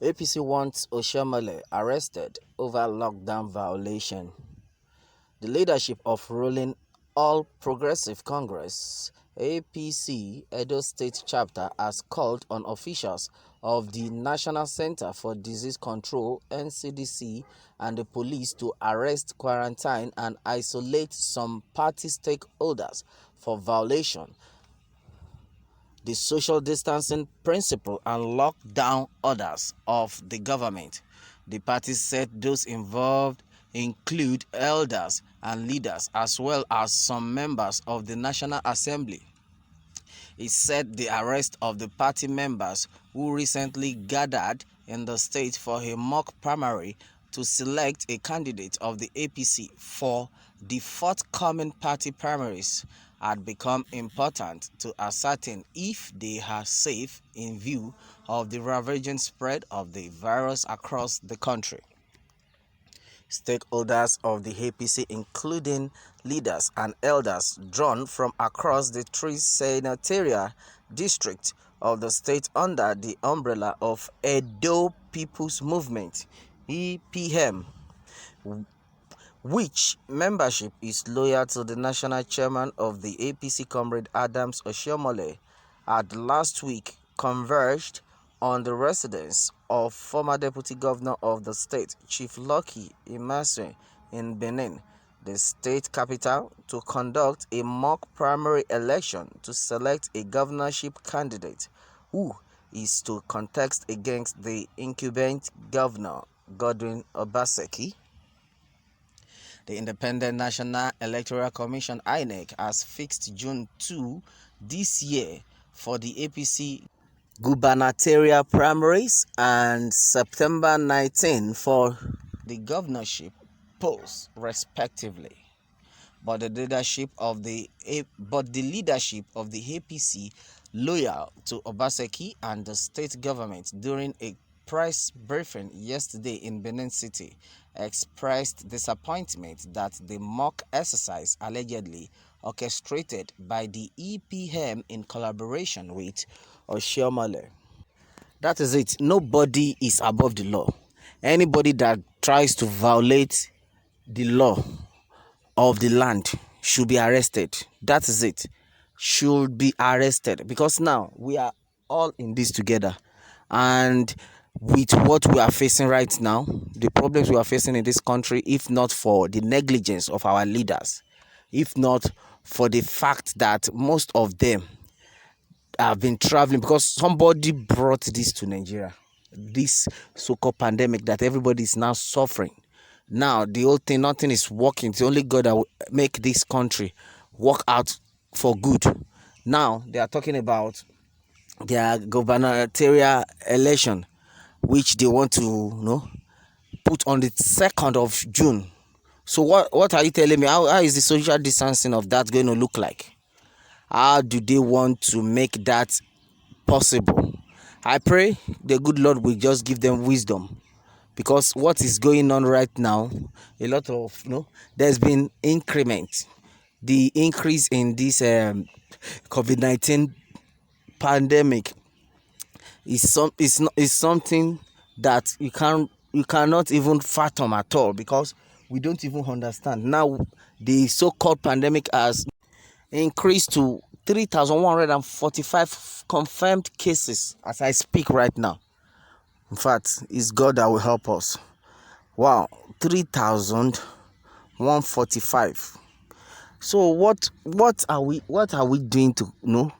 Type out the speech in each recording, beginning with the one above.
APC wants Oshiomole arrested over lockdown violation. The leadership of ruling All Progressive Congress (APC) Edo State Chapter has called on officials of the National Center for Disease Control (NCDC) and the police to arrest, quarantine, and isolate some party stakeholders for violation the social distancing principle and lock down orders of the government. The party said those involved include elders and leaders as well as some members of the National Assembly. It said the arrest of the party members who recently gathered in the state for a mock primary to select a candidate of the APC for the forthcoming party primaries had become important to ascertain if they are safe in view of the ravaging spread of the virus across the country. Stakeholders of the APC, including leaders and elders drawn from across the three senatorial districts of the state under the umbrella of Edo People's Movement (EPM), which membership is loyal to the national chairman of the APC, Comrade Adams Oshiomole, had last week converged on the residence of former deputy governor of the state, Chief Lucky Emerson, in Benin, the state capital, to conduct a mock primary election to select a governorship candidate who is to contest against the incumbent governor, Godwin Obaseki. The Independent National Electoral Commission (INEC) has fixed June 2 this year for the APC gubernatorial primaries and September 19 for the governorship polls, respectively. But the leadership of the APC, loyal to Obaseki and the state government, during a press briefing yesterday in Benin City, expressed disappointment that the mock exercise allegedly orchestrated by the EPM in collaboration with Oshiomole. That is it. Nobody is above the law. Anybody that tries to violate the law of the land should be arrested. That is it. Should be arrested, because now we are all in this together, and with what we are facing right now, the problems we are facing in this country, if not for the negligence of our leaders, if not for the fact that most of them have been traveling, because somebody brought this to Nigeria, this so-called pandemic that everybody is now suffering. Now the whole thing, nothing is working. It's only God that will make this country work out for good. Now they are talking about their gubernatorial election, which they want to put on the 2nd of June. So what are you telling me? How is the social distancing of that going to look like? How do they want to make that possible? I pray the good Lord will just give them wisdom, because what is going on right now, a lot of there's been increment. The increase in this COVID-19 pandemic is something that you cannot even fathom at all, because we don't even understand. Now the so-called pandemic has increased to 3,145 confirmed cases as I speak right now. In fact, it's God that will help us. Wow, 3,145. So what are we doing to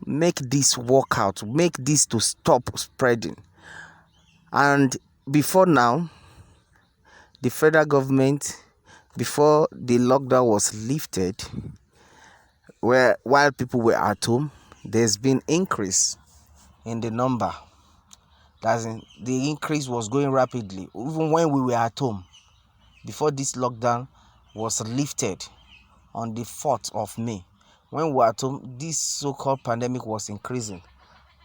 make this work out, make this to stop spreading? And before now, the federal government, before the lockdown was lifted, while people were at home, there's been increase in the number. The increase was going rapidly, even when we were at home, before this lockdown was lifted on the 4th of May. When we were at home, this so-called pandemic was increasing.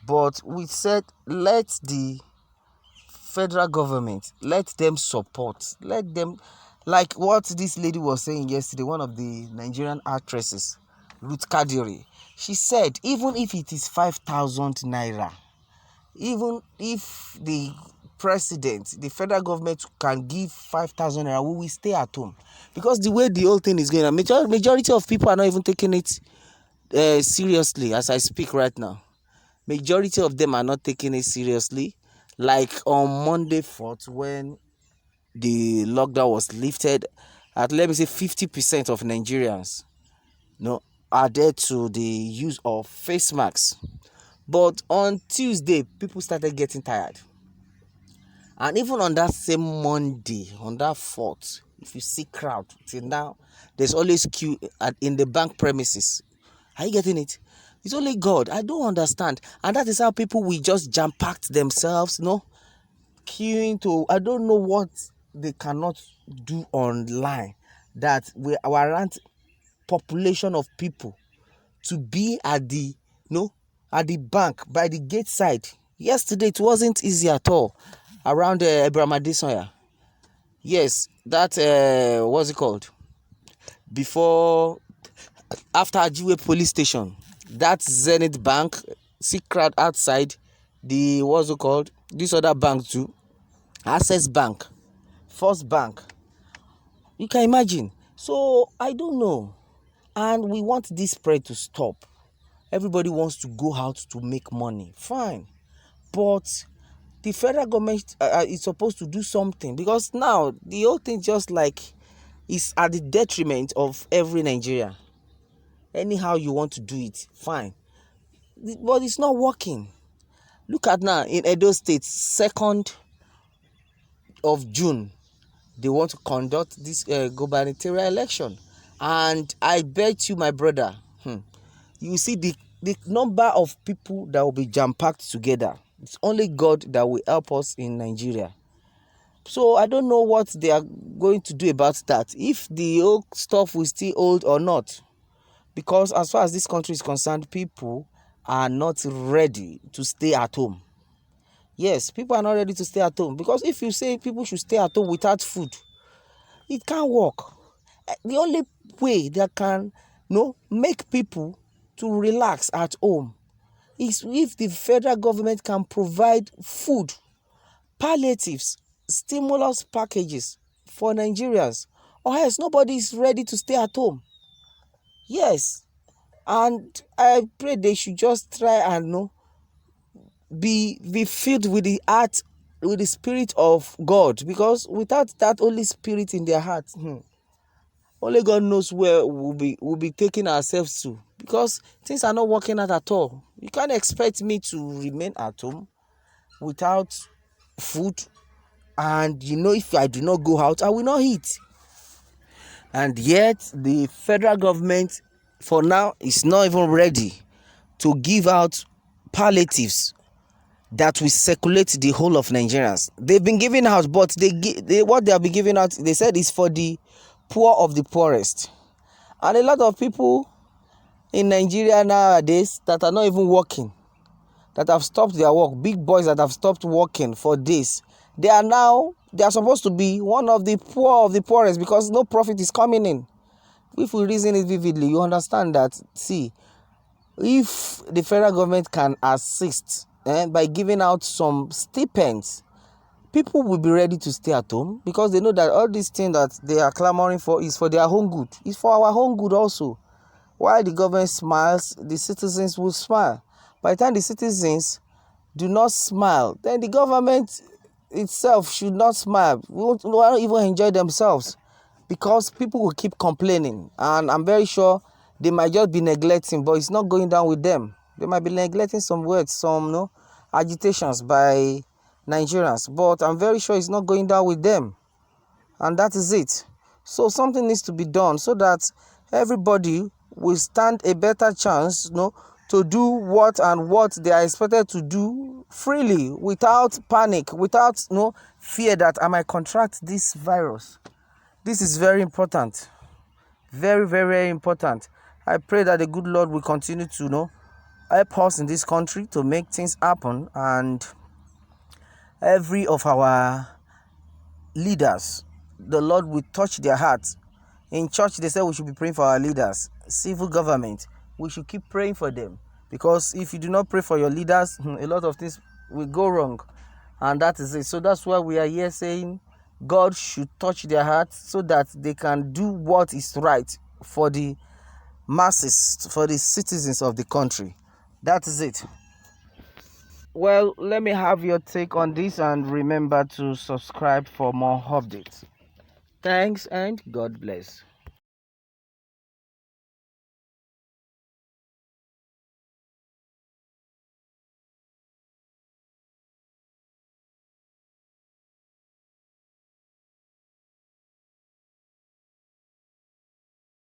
But we said, let the federal government, let them support, let them, like what this lady was saying yesterday, one of the Nigerian actresses, Ľøçķđøwň. She said, even if it is 5,000 naira, even if the president, the federal government can give 5,000 naira, we will stay at home. Because the way the whole thing is going, majority of people are not even taking it seriously as I speak right now. Majority of them are not taking it seriously. Like on Monday 4th, when the lockdown was lifted, at let me say 50% of Nigerians added to the use of face masks. But on Tuesday, people started getting tired. And even on that same Monday, on that 4th, if you see crowd till now, there's always queue in the bank premises. Are you getting it? It's only God. I don't understand. And that is how people will just jam-packed themselves, queuing to, I don't know what they cannot do online, that we warrant population of people to be at the bank by the gate side. Yesterday it wasn't easy at all around Abraham Adesanya. Yes, that what's it called? After Ajiwe police station, that Zenith Bank, see crowd outside the what's it called? This other bank too, Access Bank, First Bank. You can imagine. So I don't know. And we want this spread to stop. Everybody wants to go out to make money. Fine. But the federal government is supposed to do something, because now the whole thing just like is at the detriment of every Nigerian. Anyhow you want to do it, fine. But it's not working. Look at now in Edo State, 2nd of June, they want to conduct this gubernatorial election. And I bet you, my brother, you see the number of people that will be jam-packed together. It's only God that will help us in Nigeria. So I don't know what they are going to do about that, if the old stuff will still hold or not. Because as far as this country is concerned, people are not ready to stay at home. Yes, people are not ready to stay at home. Because if you say people should stay at home without food, it can't work. The only way that can make people to relax at home is if the federal government can provide food, palliatives, stimulus packages for Nigerians, or else nobody is ready to stay at home. Yes, and I pray they should just try and be filled with the heart, with the spirit of God, because without that Holy Spirit in their heart, only God knows where we'll be taking ourselves to, because things are not working out at all. You can't expect me to remain at home without food, and if I do not go out, I will not eat. And yet the federal government for now is not even ready to give out palliatives that will circulate the whole of Nigerians. They've been giving out, but what they have been giving out, they said, is for the poor of the poorest. And a lot of people in Nigeria nowadays that are not even working, that have stopped their work, big boys that have stopped working for days, they are supposed to be one of the poor of the poorest, because no profit is coming in. If we reason it vividly, you understand that, see, if the federal government can assist by giving out some stipends, people will be ready to stay at home, because they know that all these things that they are clamoring for is for their own good. It's for our own good also. While the government smiles, the citizens will smile. By the time the citizens do not smile, then the government itself should not smile. We won't even enjoy themselves, because people will keep complaining. And I'm very sure they might just be neglecting, but it's not going down with them. They might be neglecting some words, some agitations by Nigerians, but I'm very sure it's not going down with them. And that is it. So something needs to be done so that everybody will stand a better chance to do what they are expected to do freely, without panic, without fear that I might contract this virus. This is very important. Very, very, very important. I pray that the good Lord will continue to help us in this country to make things happen, and every of our leaders, the Lord will touch their hearts. In church, they say we should be praying for our leaders. Civil government, we should keep praying for them, because if you do not pray for your leaders, a lot of things will go wrong. And that is it. So that's why we are here saying God should touch their hearts so that they can do what is right for the masses, for the citizens of the country. That is it. Well, let me have your take on this, and remember to subscribe for more updates. Thanks and God bless.